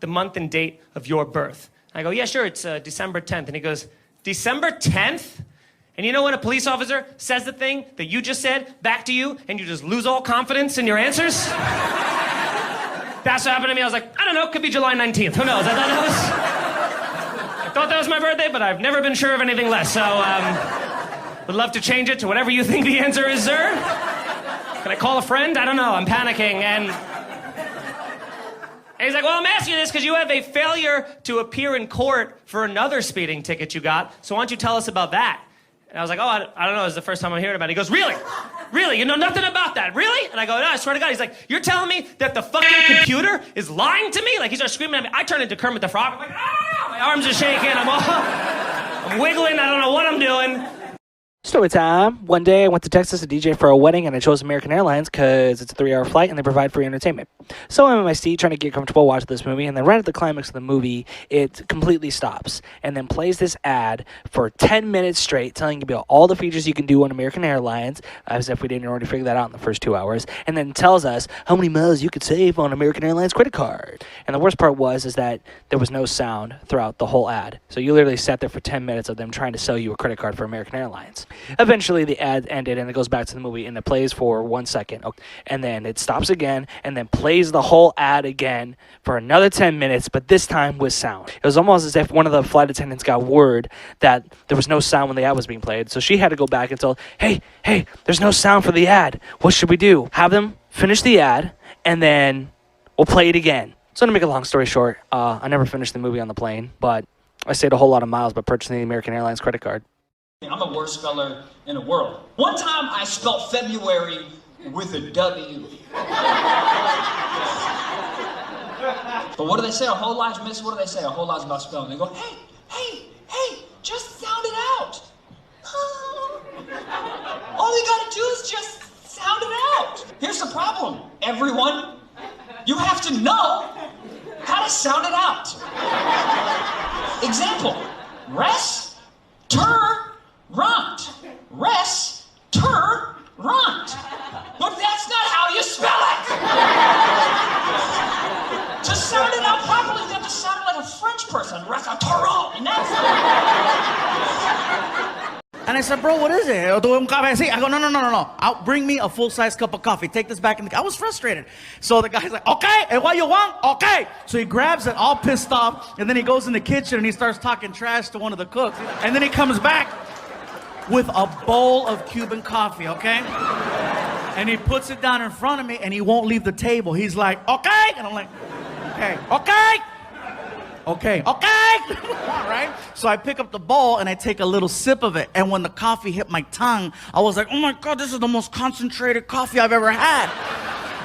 the month and date of your birth? I go, yeah, sure, it's December 10th. And he goes, December 10th? And you know when a police officer says the thing that you just said back to you and you just lose all confidence in your answers? That's what happened to me. I was like, I don't know, it could be July 19th. Who knows? I thought that was my birthday, but I've never been sure of anything less. So, would love to change it to whatever you think the answer is, sir. Can I call a friend? I don't know, I'm panicking. And he's like, well, I'm asking you this because you have a failure to appear in court for another speeding ticket you got. So why don't you tell us about that? And I was like, oh, I don't know. It's the first time I'm hearing about it. He goes, really? Really? You know nothing about that? Really? And I go, no, I swear to God. He's like, you're telling me that the fucking computer is lying to me? Like, he starts screaming at me. I turn into Kermit the Frog. I'm like, ah! My arms are shaking. I'm wiggling. I don't know what I'm doing. Story time. One day I went to Texas to DJ for a wedding and I chose American Airlines because it's a 3-hour flight and they provide free entertainment. So I'm in my seat trying to get comfortable watching this movie, and then right at the climax of the movie, it completely stops and then plays this ad for 10 minutes straight telling you about all the features you can do on American Airlines, as if we didn't already figure that out in the first 2 hours, and then tells us how many miles you could save on American Airlines credit card. And the worst part is that there was no sound throughout the whole ad. So you literally sat there for 10 minutes of them trying to sell you a credit card for American Airlines. Eventually, the ad ended, and it goes back to the movie, and it plays for 1 second. And then it stops again, and then plays the whole ad again for another 10 minutes, but this time with sound. It was almost as if one of the flight attendants got word that there was no sound when the ad was being played. So she had to go back and tell, hey, there's no sound for the ad. What should we do? Have them finish the ad, and then we'll play it again. So to make a long story short, I never finished the movie on the plane, but I saved a whole lot of miles by purchasing the American Airlines credit card. I'm the worst speller in the world. One time I spelled February with a W. But what do they say? Our whole lives miss. What do they say? Our whole lives about spelling. They go, hey, just sound it out. All you gotta do is just sound it out. Here's the problem, everyone. You have to know how to sound it out. Example, restaurant. Restaurant. But that's not how you spell it. To sound it out properly, you have to sound like a French person. Restaurant. And that's... And I said, bro, what is it? I go, no. Bring me a full-size cup of coffee. Take this back in the... I was frustrated. So the guy's like, okay, and what you want? Okay. So he grabs it, all pissed off, and then he goes in the kitchen and he starts talking trash to one of the cooks. And then he comes back with a bowl of Cuban coffee, okay? And he puts it down in front of me and he won't leave the table. He's like, okay. And I'm like, okay. All right? So I pick up the bowl and I take a little sip of it. And when the coffee hit my tongue, I was like, oh my God, this is the most concentrated coffee I've ever had.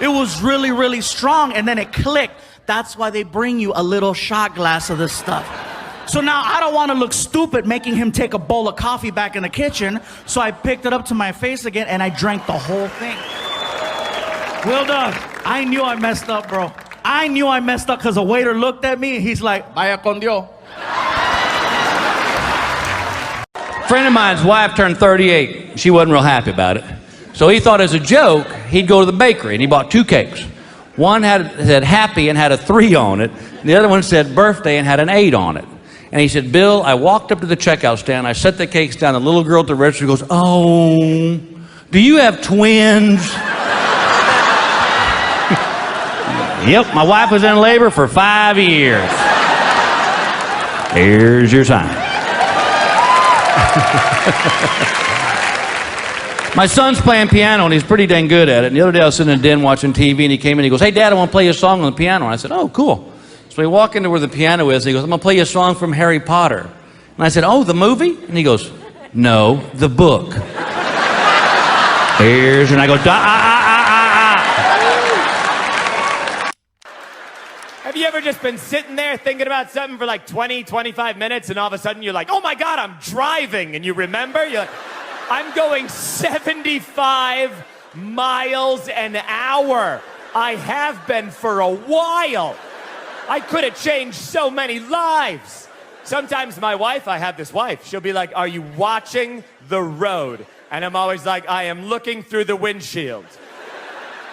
It was really, really strong. And then it clicked. That's why they bring you a little shot glass of this stuff. So now I don't want to look stupid making him take a bowl of coffee back in the kitchen. So I picked it up to my face again and I drank the whole thing. Well done. I knew I messed up, bro. I knew I messed up because the waiter looked at me and he's like, vaya con Dios. A friend of mine's wife turned 38. She wasn't real happy about it. So he thought as a joke, he'd go to the bakery and he bought 2 cakes. One said happy and had a 3 on it. The other one said birthday and had an 8 on it. And he said, Bill, I walked up to the checkout stand. I set the cakes down. The little girl at the register goes, oh, do you have twins? Yep, my wife was in labor for 5 years. Here's your sign. My son's playing piano and he's pretty dang good at it. And the other day I was sitting in the den watching TV and he came in and he goes, hey Dad, I want to play you a song on the piano. And I said, oh, cool. So we walk into where the piano is and he goes, I'm going to play you a song from Harry Potter. And I said, oh, the movie? And he goes, no, the book. Here's, and I go, Have you ever just been sitting there thinking about something for like 20, 25 minutes and all of a sudden you're like, oh my God, I'm driving. And you remember, you're like, I'm going 75 miles an hour. I have been for a while. I could have changed so many lives. Sometimes my wife, I have this wife, she'll be like, are you watching the road? And I'm always like, I am looking through the windshield.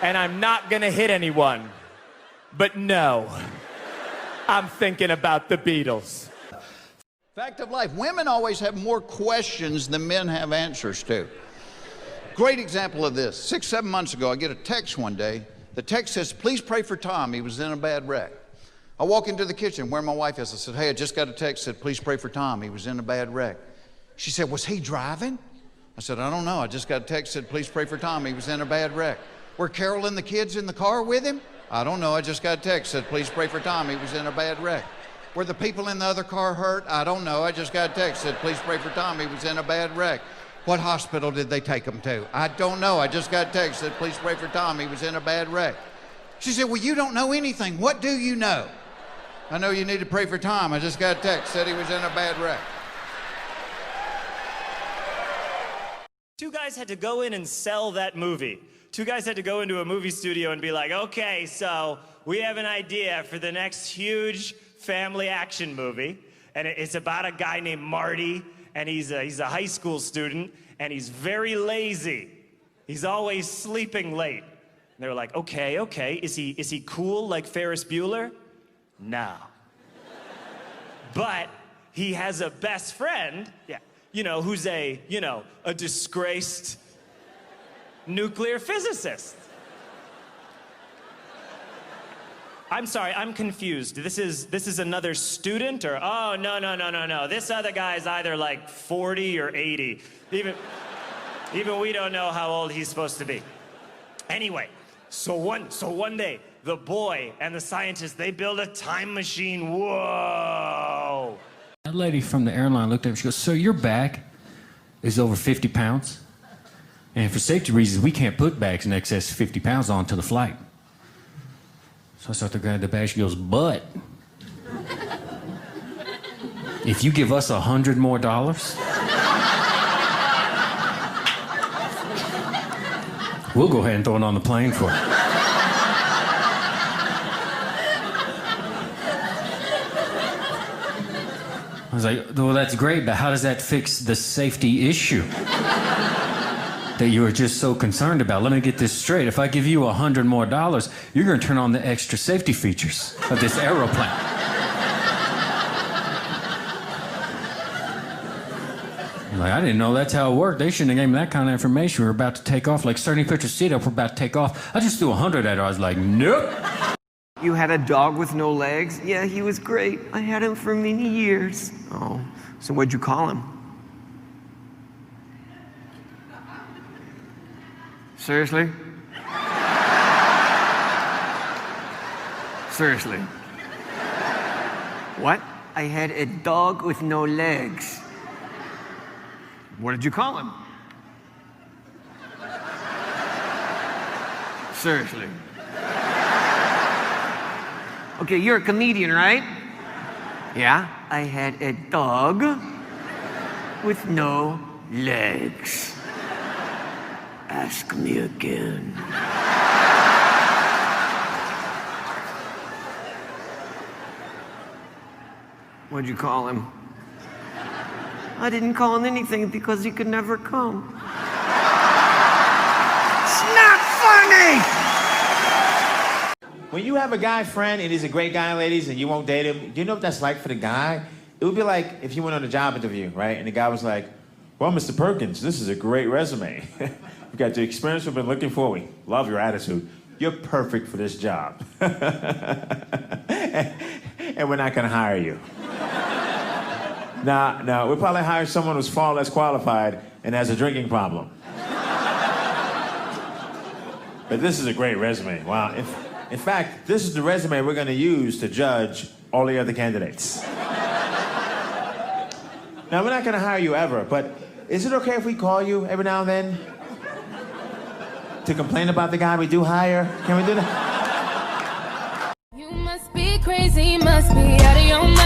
And I'm not gonna hit anyone. But no. I'm thinking about the Beatles. Fact of life, women always have more questions than men have answers to. Great example of this. 6, 7 months ago, I get a text one day. The text says, please pray for Tom. He was in a bad wreck. I walk into the kitchen where my wife is. I said, hey, I just got a text that said, please pray for Tom. He was in a bad wreck. She said, was he driving? I said, I don't know. I just got a text that said, please pray for Tom. He was in a bad wreck. Were Carol and the kids in the car with him? I don't know. I just got a text that said, please pray for Tom. He was in a bad wreck. Were the people in the other car hurt? I don't know. I just got a text that said, please pray for Tom. He was in a bad wreck. What hospital did they take him to? I don't know. I just got a text that said, please pray for Tom. He was in a bad wreck. She said, well, you don't know anything. What do you know? I know you need to pray for Tom. I just got a text, said he was in a bad wreck. Two guys had to go in and sell that movie. Two guys had to go into a movie studio and be like, okay, so we have an idea for the next huge family action movie. And it's about a guy named Marty, and he's a high school student, and he's very lazy. He's always sleeping late. And they were like, okay, is he cool like Ferris Bueller? No. But he has a best friend, who's a disgraced nuclear physicist. I'm sorry, I'm confused. This is another student, or oh no. This other guy is either like 40 or 80. Even we don't know how old he's supposed to be. Anyway, so one day, the boy and the scientist, they build a time machine. Whoa! That lady from the airline looked at me, she goes, "Sir, your bag is over 50 pounds. And for safety reasons, we can't put bags in excess of 50 pounds onto the flight." So I start to grab the bag, she goes, "But if you give us $100 more, we'll go ahead and throw it on the plane for you." I was like, well, that's great, but how does that fix the safety issue that you were just so concerned about? Let me get this straight. If I give you $100 more, you're going to turn on the extra safety features of this aeroplane. I'm like, I didn't know that's how it worked. They shouldn't have given me that kind of information. We were about to take off, like starting to put your seat up, we're about to take off. I just threw 100 at her. I was like, nope. You had a dog with no legs? Yeah, he was great. I had him for many years. Oh, so what'd you call him? Seriously? Seriously? What? I had a dog with no legs. What did you call him? Seriously? Okay, you're a comedian, right? Yeah? I had a dog with no legs. Ask me again. What'd you call him? I didn't call him anything because he could never come. It's not funny! When you have a guy friend and he's a great guy, ladies, and you won't date him, do you know what that's like for the guy? It would be like if you went on a job interview, right? And the guy was like, "Well, Mr. Perkins, this is a great resume. You've got the experience we've been looking for. We love your attitude. You're perfect for this job. And we're not going to hire you." No, we'll probably hire someone who's far less qualified and has a drinking problem. But this is a great resume. Wow. In fact, this is the resume we're going to use to judge all the other candidates. Now, we're not going to hire you ever, but is it okay if we call you every now and then to complain about the guy we do hire? Can we do that? You must be crazy, must be out of your mind.